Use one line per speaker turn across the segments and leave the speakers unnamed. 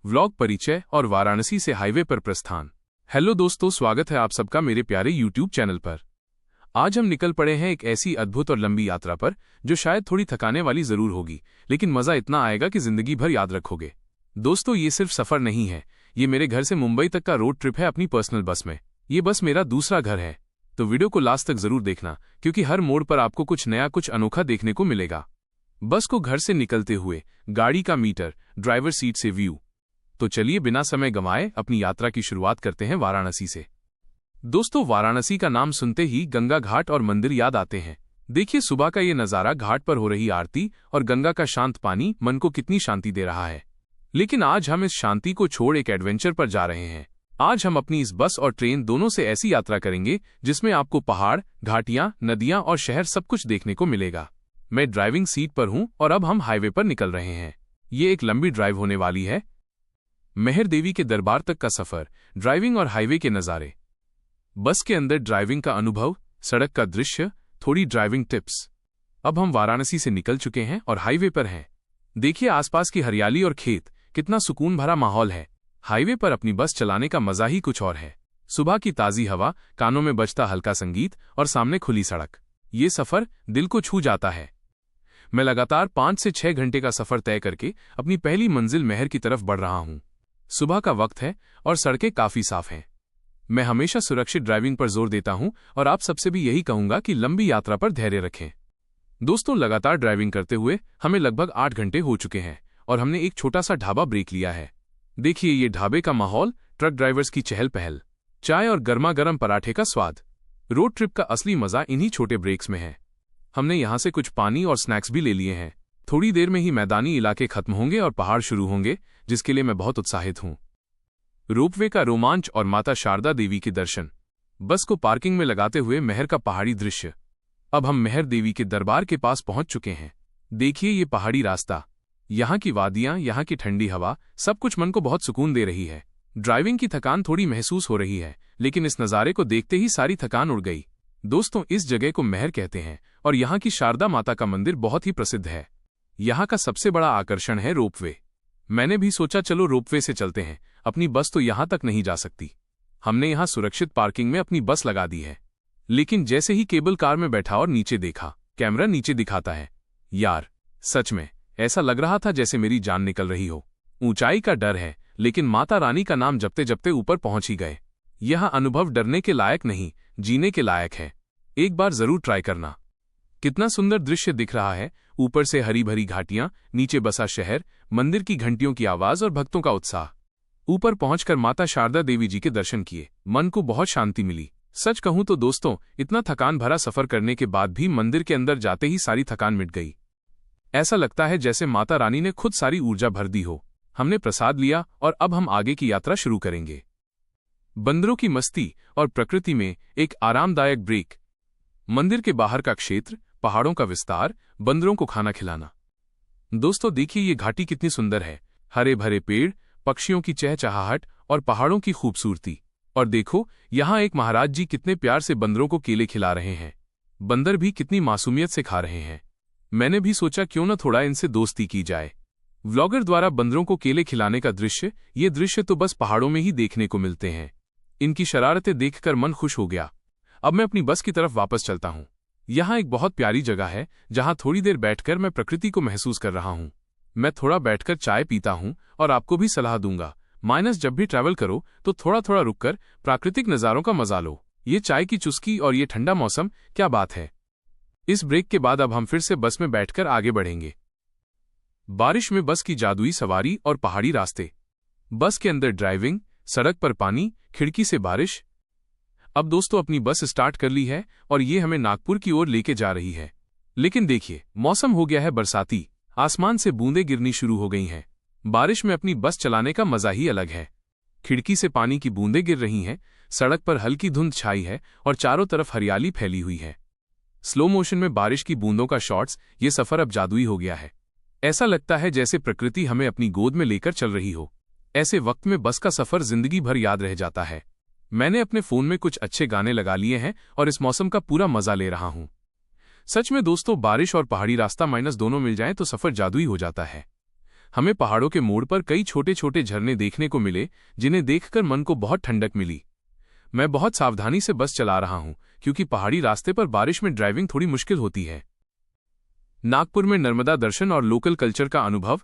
Vlog परिचय और वाराणसी से हाईवे पर प्रस्थान। हेलो दोस्तों, स्वागत है आप सबका मेरे प्यारे यूट्यूब चैनल पर। आज हम निकल पड़े हैं एक ऐसी अद्भुत और लंबी यात्रा पर जो शायद थोड़ी थकाने वाली जरूर होगी, लेकिन मजा इतना आएगा कि जिंदगी भर याद रखोगे। दोस्तों, ये सिर्फ सफर नहीं है, ये मेरे घर से मुंबई तक का रोड ट्रिप है अपनी पर्सनल बस में। ये बस मेरा दूसरा घर है, तो वीडियो को लास्ट तक जरूर देखना, क्योंकि हर मोड़ पर आपको कुछ नया, कुछ अनोखा देखने को मिलेगा। बस को घर से निकलते हुए गाड़ी का मीटर, ड्राइवर सीट से व्यू। तो चलिए बिना समय गंवाए अपनी यात्रा की शुरुआत करते हैं वाराणसी से। दोस्तों, वाराणसी का नाम सुनते ही गंगा घाट और मंदिर याद आते हैं। देखिए सुबह का ये नज़ारा, घाट पर हो रही आरती और गंगा का शांत पानी मन को कितनी शांति दे रहा है। लेकिन आज हम इस शांति को छोड़ एक एडवेंचर पर जा रहे हैं। आज हम अपनी इस बस और ट्रेन दोनों से ऐसी यात्रा करेंगे जिसमें आपको पहाड़, घाटियां, नदियां और शहर सब कुछ देखने को मिलेगा। मैं ड्राइविंग सीट पर हूं और अब हम हाईवे पर निकल रहे हैं। ये एक लंबी ड्राइव होने वाली है। मेहर देवी के दरबार तक का सफर, ड्राइविंग और हाईवे के नज़ारे, बस के अंदर ड्राइविंग का अनुभव, सड़क का दृश्य, थोड़ी ड्राइविंग टिप्स। अब हम वाराणसी से निकल चुके हैं और हाईवे पर हैं। देखिए आसपास की हरियाली और खेत, कितना सुकून भरा माहौल है। हाईवे पर अपनी बस चलाने का मजा ही कुछ और है। सुबह की ताज़ी हवा, कानों में बजता हल्का संगीत और सामने खुली सड़क। ये सफर दिल को छू जाता है। मैं लगातार 5 से 6 घंटे का सफर तय करके अपनी पहली मंजिल मेहर की तरफ बढ़ रहा हूं। सुबह का वक्त है और सड़कें काफी साफ हैं। मैं हमेशा सुरक्षित ड्राइविंग पर जोर देता हूं और आप सबसे भी यही कहूंगा कि लंबी यात्रा पर धैर्य रखें। दोस्तों, लगातार ड्राइविंग करते हुए हमें लगभग 8 घंटे हो चुके हैं और हमने एक छोटा सा ढाबा ब्रेक लिया है। देखिए ये ढाबे का माहौल, ट्रक ड्राइवर्स की चहल पहल, चाय और गर्मा गर्म पराठे का स्वाद। रोड ट्रिप का असली मजा इन्हीं छोटे ब्रेक्स में है। हमने यहां से कुछ पानी और स्नैक्स भी ले लिए हैं। थोड़ी देर में ही मैदानी इलाके खत्म होंगे और पहाड़ शुरू होंगे, जिसके लिए मैं बहुत उत्साहित हूं। रोपवे का रोमांच और माता शारदा देवी के दर्शन। बस को पार्किंग में लगाते हुए मेहर का पहाड़ी दृश्य। अब हम मेहर देवी के दरबार के पास पहुंच चुके हैं। देखिए ये पहाड़ी रास्ता, यहाँ की वादियां, यहाँ की ठंडी हवा, सब कुछ मन को बहुत सुकून दे रही है। ड्राइविंग की थकान थोड़ी महसूस हो रही है, लेकिन इस नज़ारे को देखते ही सारी थकान उड़ गई। दोस्तों, इस जगह को मेहर कहते हैं और यहाँ की शारदा माता का मंदिर बहुत ही प्रसिद्ध है। यहाँ का सबसे बड़ा आकर्षण है रोपवे। मैंने भी सोचा चलो रोपवे से चलते हैं, अपनी बस तो यहाँ तक नहीं जा सकती। हमने यहाँ सुरक्षित पार्किंग में अपनी बस लगा दी है। लेकिन जैसे ही केबल कार में बैठा और नीचे देखा, कैमरा नीचे दिखाता है। यार सच में ऐसा लग रहा था जैसे मेरी जान निकल रही हो। ऊंचाई का डर है, लेकिन माता रानी का नाम जपते जपते ऊपर पहुंच ही गए। यह अनुभव डरने के लायक नहीं, जीने के लायक है। एक बार जरूर ट्राई करना। कितना सुंदर दृश्य दिख रहा है। ऊपर से हरी भरी घाटियां, नीचे बसा शहर, मंदिर की घंटियों की आवाज और भक्तों का उत्साह। ऊपर पहुंचकर माता शारदा देवी जी के दर्शन किए, मन को बहुत शांति मिली। सच कहूं तो दोस्तों, इतना थकान भरा सफर करने के बाद भी मंदिर के अंदर जाते ही सारी थकान मिट गई। ऐसा लगता है जैसे माता रानी ने खुद सारी ऊर्जा भर दी हो। हमने प्रसाद लिया और अब हम आगे की यात्रा शुरू करेंगे। बंदरों की मस्ती और प्रकृति में एक आरामदायक ब्रेक। मंदिर के बाहर का क्षेत्र, पहाड़ों का विस्तार, बंदरों को खाना खिलाना। दोस्तों देखिए ये घाटी कितनी सुंदर है। हरे भरे पेड़, पक्षियों की चहचहाहट और पहाड़ों की खूबसूरती। और देखो यहाँ एक महाराज जी कितने प्यार से बंदरों को केले खिला रहे हैं। बंदर भी कितनी मासूमियत से खा रहे हैं। मैंने भी सोचा क्यों न थोड़ा इनसे दोस्ती की जाए। व्लॉगर द्वारा बंदरों को केले खिलाने का दृश्य, ये दृश्य तो बस पहाड़ों में ही देखने को मिलते हैं। इनकी शरारतें देखकर मन खुश हो गया। अब मैं अपनी बस की तरफ वापस चलता हूँ। यहाँ एक बहुत प्यारी जगह है जहाँ थोड़ी देर बैठकर मैं प्रकृति को महसूस कर रहा हूँ। मैं थोड़ा बैठकर चाय पीता हूँ और आपको भी सलाह दूंगा, जब भी ट्रैवल करो तो थोड़ा थोड़ा रुककर प्राकृतिक नज़ारों का मजा लो। ये चाय की चुस्की और ये ठंडा मौसम, क्या बात है। इस ब्रेक के बाद अब हम फिर से बस में बैठकर आगे बढ़ेंगे। बारिश में बस की जादुई सवारी और पहाड़ी रास्ते। बस के अंदर ड्राइविंग, सड़क पर पानी, खिड़की से बारिश। अब दोस्तों अपनी बस स्टार्ट कर ली है और ये हमें नागपुर की ओर लेके जा रही है। लेकिन देखिए मौसम हो गया है बरसाती, आसमान से बूंदें गिरनी शुरू हो गई हैं। बारिश में अपनी बस चलाने का मजा ही अलग है। खिड़की से पानी की बूंदें गिर रही हैं, सड़क पर हल्की धुंध छाई है और चारों तरफ हरियाली फैली हुई है। स्लो मोशन में बारिश की बूंदों का शॉट्स, ये सफर अब जादुई हो गया है। ऐसा लगता है जैसे प्रकृति हमें अपनी गोद में लेकर चल रही हो। ऐसे वक्त में बस का सफर जिंदगी भर याद रह जाता है। मैंने अपने फोन में कुछ अच्छे गाने लगा लिए हैं और इस मौसम का पूरा मजा ले रहा हूं। सच में दोस्तों, बारिश और पहाड़ी रास्ता दोनों मिल जाएं तो सफर जादुई हो जाता है। हमें पहाड़ों के मोड़ पर कई छोटे छोटे झरने देखने को मिले, जिन्हें देखकर मन को बहुत ठंडक मिली। मैं बहुत सावधानी से बस चला रहा हूं, क्योंकि पहाड़ी रास्ते पर बारिश में ड्राइविंग थोड़ी मुश्किल होती है। नागपुर में नर्मदा दर्शन और लोकल कल्चर का अनुभव।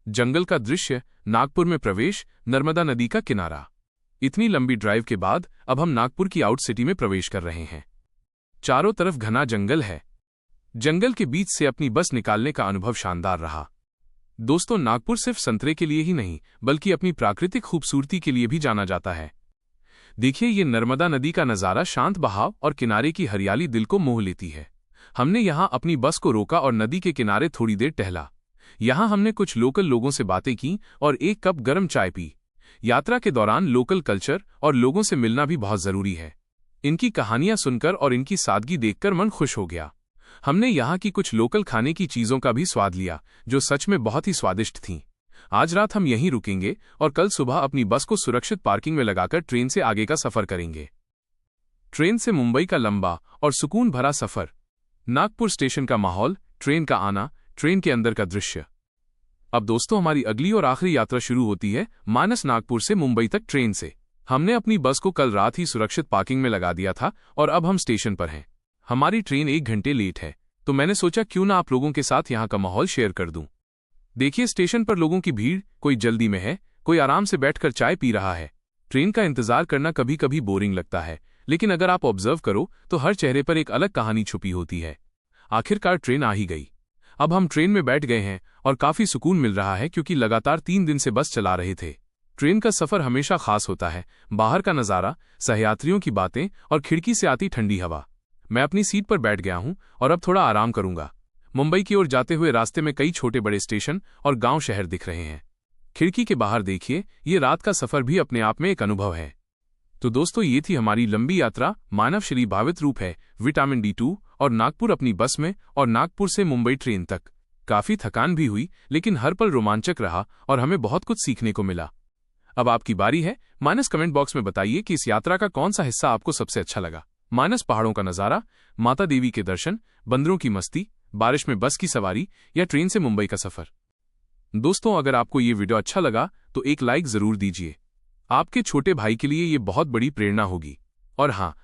जंगल का दृश्य, नागपुर में प्रवेश, नर्मदा नदी का किनारा। इतनी लंबी ड्राइव के बाद अब हम नागपुर की आउट सिटी में प्रवेश कर रहे हैं। चारों तरफ घना जंगल है। जंगल के बीच से अपनी बस निकालने का अनुभव शानदार रहा। दोस्तों, नागपुर सिर्फ संतरे के लिए ही नहीं, बल्कि अपनी प्राकृतिक खूबसूरती के लिए भी जाना जाता है। देखिए, ये नर्मदा नदी का नज़ारा, शांत बहाव और किनारे की हरियाली दिल को मोह लेती है। हमने यहाँ अपनी बस को रोका और नदी के किनारे थोड़ी देर टहला। यहाँ हमने कुछ लोकल लोगों से बातें की और एक कप गर्म चाय पी। यात्रा के दौरान लोकल कल्चर और लोगों से मिलना भी बहुत जरूरी है। इनकी कहानियां सुनकर और इनकी सादगी देखकर मन खुश हो गया। हमने यहाँ की कुछ लोकल खाने की चीजों का भी स्वाद लिया, जो सच में बहुत ही स्वादिष्ट थीं। आज रात हम यहीं रुकेंगे और कल सुबह अपनी बस को सुरक्षित पार्किंग में लगाकर ट्रेन से आगे का सफर करेंगे। ट्रेन से मुंबई का लंबा और सुकून भरा सफर। नागपुर स्टेशन का माहौल, ट्रेन का आना, ट्रेन के अंदर का दृश्य। अब दोस्तों, हमारी अगली और आखिरी यात्रा शुरू होती है मानस, नागपुर से मुंबई तक ट्रेन से। हमने अपनी बस को कल रात ही सुरक्षित पार्किंग में लगा दिया था और अब हम स्टेशन पर हैं। हमारी ट्रेन 1 घंटे लेट है, तो मैंने सोचा क्यों ना आप लोगों के साथ यहाँ का माहौल शेयर कर दूं। देखिए, स्टेशन पर लोगों की भीड़, कोई जल्दी में है, कोई आराम से बैठकर चाय पी रहा है। ट्रेन का इंतजार करना कभी कभी बोरिंग लगता है, लेकिन अगर आप ऑब्जर्व करो तो हर चेहरे पर एक अलग कहानी छुपी होती है। आखिरकार ट्रेन आ ही गई। अब हम ट्रेन में बैठ गए हैं और काफी सुकून मिल रहा है, क्योंकि लगातार 3 दिन से बस चला रहे थे। ट्रेन का सफर हमेशा खास होता है। बाहर का नज़ारा, सहयात्रियों की बातें और खिड़की से आती ठंडी हवा। मैं अपनी सीट पर बैठ गया हूं और अब थोड़ा आराम करूंगा। मुंबई की ओर जाते हुए रास्ते में कई छोटे बड़े स्टेशन और गांव शहर दिख रहे हैं। खिड़की के बाहर देखिए, ये रात का सफर भी अपने आप में एक अनुभव है। तो दोस्तों, ये थी हमारी लंबी यात्रा। मानव श्री भावित रूप है विटामिन D2 और नागपुर अपनी बस में, और नागपुर से मुंबई ट्रेन तक। काफी थकान भी हुई, लेकिन हर पल रोमांचक रहा और हमें बहुत कुछ सीखने को मिला। अब आपकी बारी है। मानस, कमेंट बॉक्स में बताइए कि इस यात्रा का कौन सा हिस्सा आपको सबसे अच्छा लगा। मानस पहाड़ों का नजारा, माता देवी के दर्शन, बंदरों की मस्ती, बारिश में बस की सवारी या ट्रेन से मुंबई का सफर। दोस्तों, अगर आपको ये वीडियो अच्छा लगा तो एक लाइक जरूर दीजिए। आपके छोटे भाई के लिए ये बहुत बड़ी प्रेरणा होगी। और हाँ,